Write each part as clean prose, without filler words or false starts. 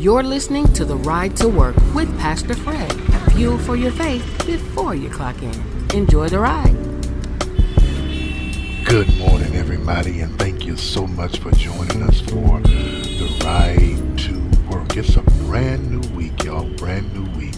You're listening to The Ride to Work with Pastor Fred. Fuel for your faith before you clock in. Enjoy the ride. Good morning, everybody, and thank you so much for joining us for The Ride to Work. It's a brand new week, y'all. Brand new week.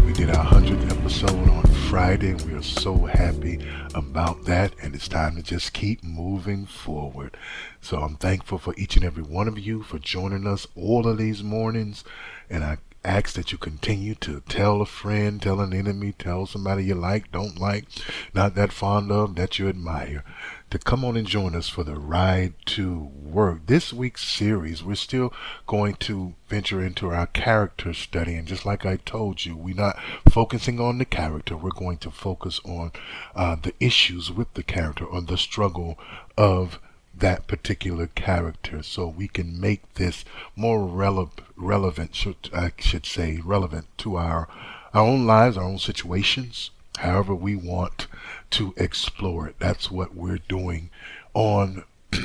We did our 100th episode on Friday, and we are so happy about that, and it's time to just keep moving forward. So I'm thankful for each and every one of you for joining us all of these mornings, and I ask that you continue to tell a friend, tell an enemy, tell somebody you like, don't like, not that fond of, that you admire, to come on and join us for the Ride to Work. This week's series, we're still going to venture into our character study, and just like I told you, we're not focusing on the character, we're going to focus on the issues with the character, on the struggle of that particular character, so we can make this more relevant, I should say, relevant to our own lives, our own situations, however we want to explore it. That's what we're doing on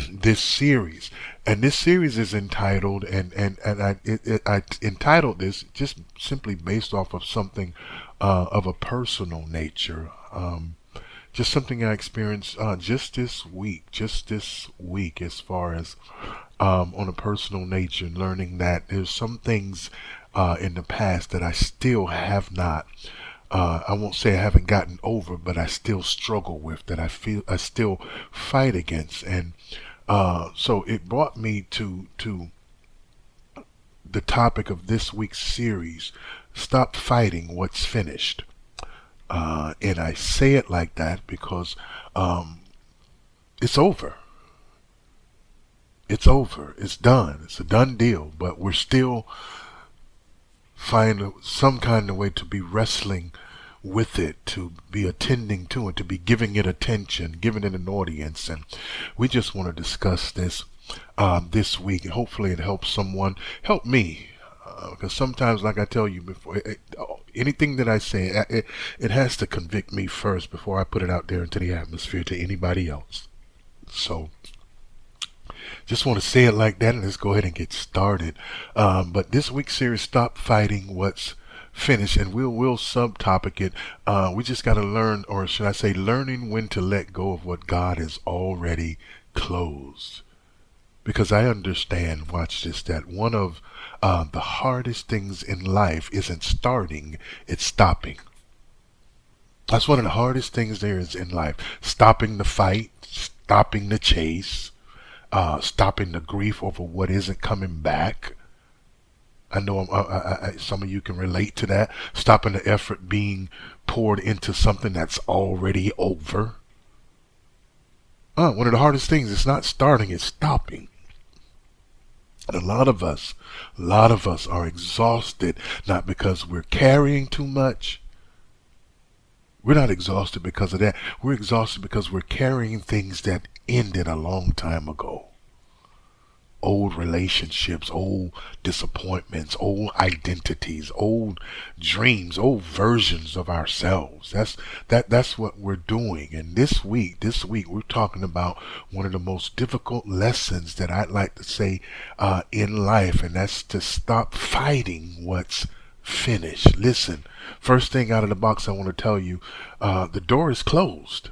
this series. And this series is entitled, I entitled this just simply based off of something of a personal nature. Just something I experienced just this week, as far as on a personal nature, learning that there's some things in the past that I still have not, I won't say I haven't gotten over, but I still struggle with, that I feel I still fight against. And so it brought me to the topic of this week's series: stop fighting what's finished. And I say it like that because it's over. It's over. It's done. It's a done deal. But we're still finding some kind of way to be wrestling with it, to be attending to it, to be giving it attention, giving it an audience. And we just want to discuss this this week, and hopefully it helps someone, help me. Because sometimes, like I tell you before, anything that I say, it has to convict me first before I put it out there into the atmosphere to anybody else. So, just want to say it like that, and let's go ahead and get started. But this week's series, Stop Fighting What's Finished, and we'll subtopic it. We just got to learn, or should I say, learning when to let go of what God has already closed. Because I understand, watch this, that one of the hardest things in life isn't starting, it's stopping. That's one of the hardest things there is in life. Stopping the fight, stopping the chase, stopping the grief over what isn't coming back. I know some of you can relate to that. Stopping the effort being poured into something that's already over. One of the hardest things is not starting, it's stopping. And a lot of us are exhausted, not because we're carrying too much. We're not exhausted because of that. We're exhausted because we're carrying things that ended a long time ago. Old relationships, old disappointments, old identities, old dreams, old versions of ourselves. That's what we're doing. And this week we're talking about one of the most difficult lessons that I'd like to say in life, and that's to stop fighting what's finished. Listen, first thing out of the box I want to tell you, the door is closed.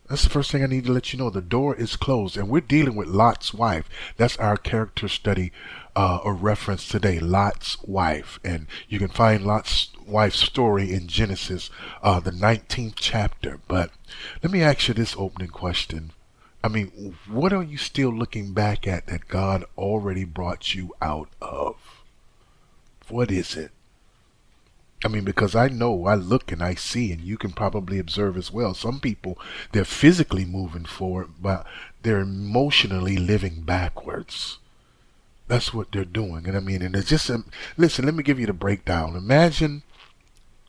That's the first thing I need to let you know. The door is closed, and we're dealing with Lot's wife. That's our character study or reference today, Lot's wife. And you can find Lot's wife's story in Genesis, the 19th chapter. But let me ask you this opening question. I mean, what are you still looking back at that God already brought you out of? What is it? I mean, because I know, I look and I see, and you can probably observe as well. Some people, they're physically moving forward, but they're emotionally living backwards. That's what they're doing. And I mean, and it's just, listen, let me give you the breakdown. Imagine,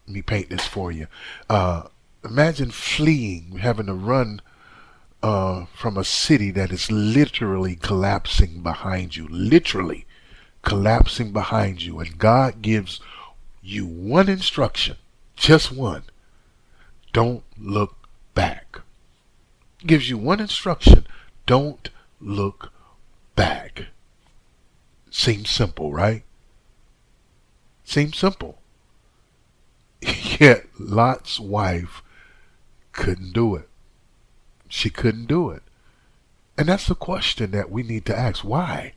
let me paint this for you. Imagine fleeing, having to run from a city that is literally collapsing behind you. Literally collapsing behind you. And God gives you one instruction, just one: don't look back. Gives you one instruction: don't look back. Seems simple, right? Seems simple. Yet Lot's wife couldn't do it. She couldn't do it. And that's the question that we need to ask. Why?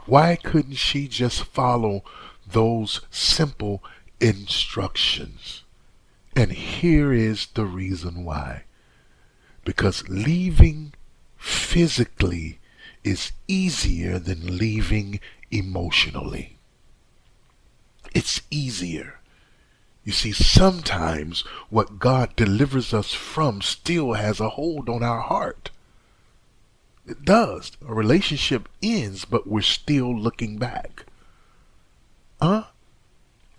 Why couldn't she just follow those simple instructions? And here is the reason why. Because leaving physically is easier than leaving emotionally. It's easier. You see, sometimes what God delivers us from still has a hold on our heart. It does. A relationship ends, but we're still looking back. A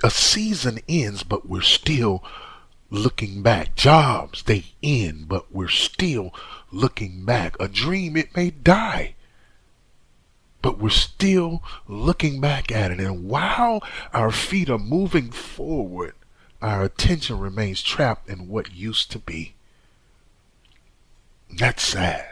season ends, but we're still looking back. Jobs, they end, but we're still looking back. A dream, it may die, but we're still looking back at it. And while our feet are moving forward, our attention remains trapped in what used to be. That's sad.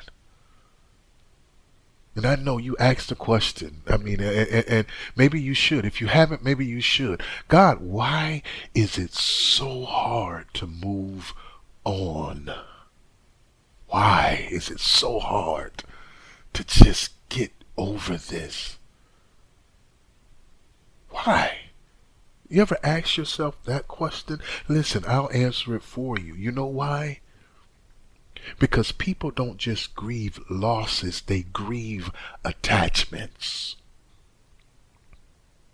And I know you asked the question. I mean, and maybe you should. If you haven't, maybe you should. God, why is it so hard to move on? Why is it so hard to just get over this? Why? You ever ask yourself that question? Listen, I'll answer it for you. You know why? Because people don't just grieve losses, they grieve attachments.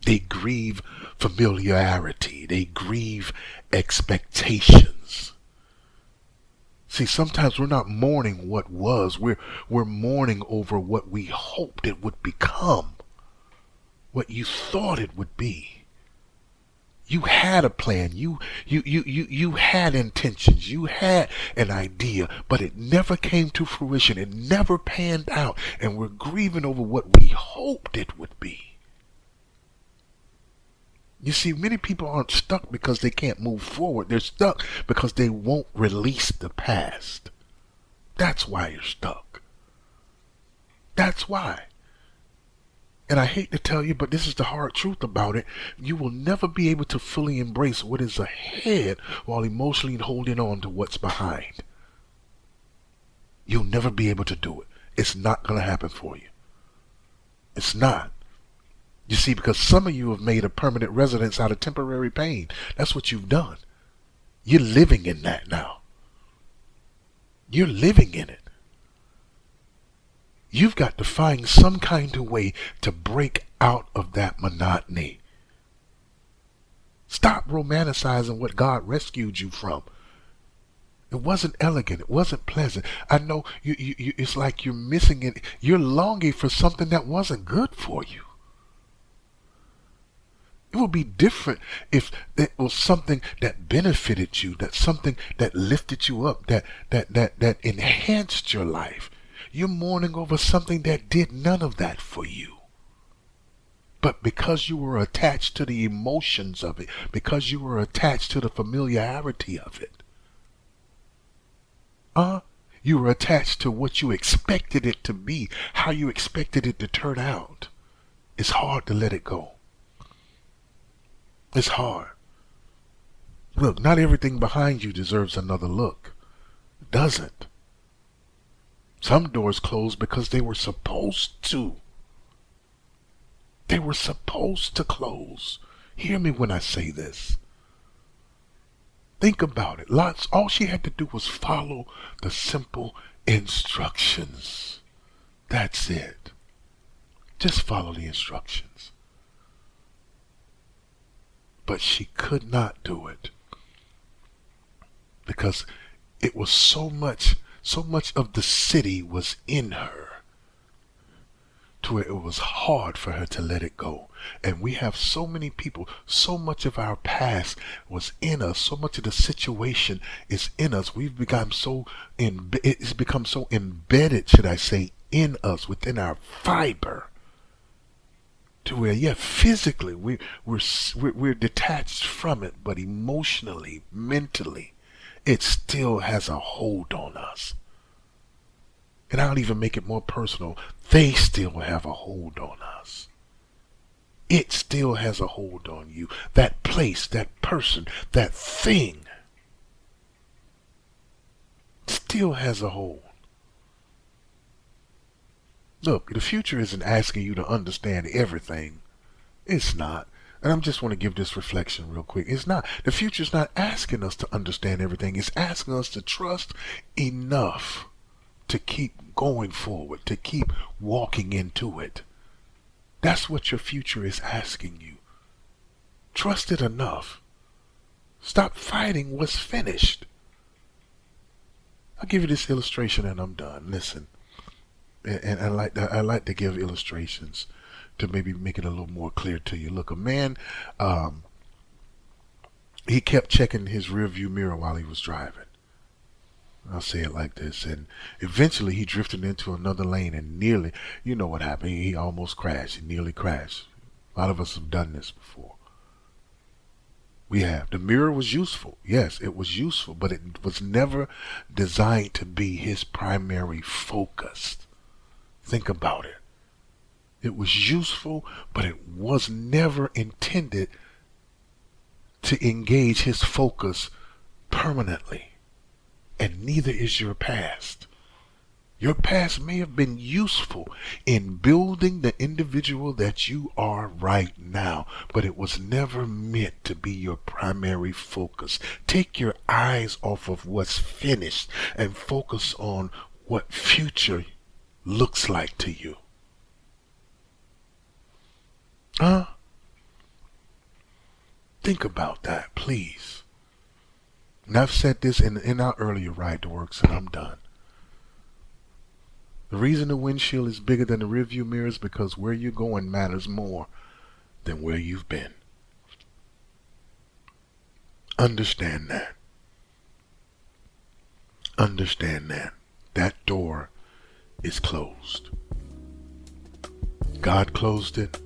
They grieve familiarity. They grieve expectations. See, sometimes we're not mourning what was. We're mourning over what we hoped it would become. What you thought it would be. You had a plan. You had intentions. You had an idea, but it never came to fruition. It never panned out, and we're grieving over what we hoped it would be. You see, many people aren't stuck because they can't move forward. They're stuck because they won't release the past. That's why you're stuck. That's why. And I hate to tell you, but this is the hard truth about it. You will never be able to fully embrace what is ahead while emotionally holding on to what's behind. You'll never be able to do it. It's not going to happen for you. It's not. You see, because some of you have made a permanent residence out of temporary pain. That's what you've done. You're living in that now. You're living in it. You've got to find some kind of way to break out of that monotony. Stop romanticizing what God rescued you from. It wasn't elegant. It wasn't pleasant. I know it's like you're missing it. You're longing for something that wasn't good for you. It would be different if it was something that benefited you, that something that lifted you up, that enhanced your life. You're mourning over something that did none of that for you. But because you were attached to the emotions of it, because you were attached to the familiarity of it, you were attached to what you expected it to be, how you expected it to turn out. It's hard to let it go. It's hard. Look, not everything behind you deserves another look. It doesn't. Some doors closed because they were supposed to. They were supposed to close. Hear me when I say this. Think about it. All she had to do was follow the simple instructions. That's it. Just follow the instructions. But she could not do it because it was so much of the city was in her to where it was hard for her to let it go. And we have so many people, so much of our past was in us, so much of the situation is in us. We've become it's become so embedded, should I say, in us, within our fiber, to where, yeah, physically we're detached from it, but emotionally, mentally, it still has a hold on us. And I'll even make it more personal. They still have a hold on us. it still has a hold on you. That place, that person, that thing still has a hold. Look, the future isn't asking you to understand everything. It's not. And I just want to give this reflection real quick. It's not. The future's not asking us to understand everything. It's asking us to trust enough to keep going forward, to keep walking into it. That's what your future is asking you. Trust it enough. Stop fighting what's finished. I'll give you this illustration and I'm done. Listen, and I like to give illustrations to maybe make it a little more clear to you. Look, a man, he kept checking his rear view mirror while he was driving. I'll say it like this. And eventually he drifted into another lane and nearly, you know what happened. He almost crashed. He nearly crashed. A lot of us have done this before. We have. The mirror was useful. Yes, it was useful, but it was never designed to be his primary focus. Think about it. It was useful, but it was never intended to engage his focus permanently. And neither is your past. Your past may have been useful in building the individual that you are right now, but it was never meant to be your primary focus. Take your eyes off of what's finished and focus on what future looks like to you. Think about that, please. And I've said this in our earlier Ride to Works, and I'm done. The reason the windshield is bigger than the rearview mirror is because where you're going matters more than where you've been. Understand that. Understand that. That door is closed. God closed it.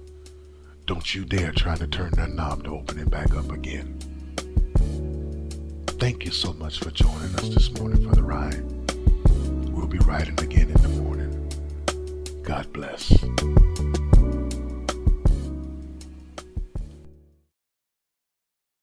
Don't you dare try to turn that knob to open it back up again. Thank you so much for joining us this morning for the ride. We'll be riding again in the morning. God bless.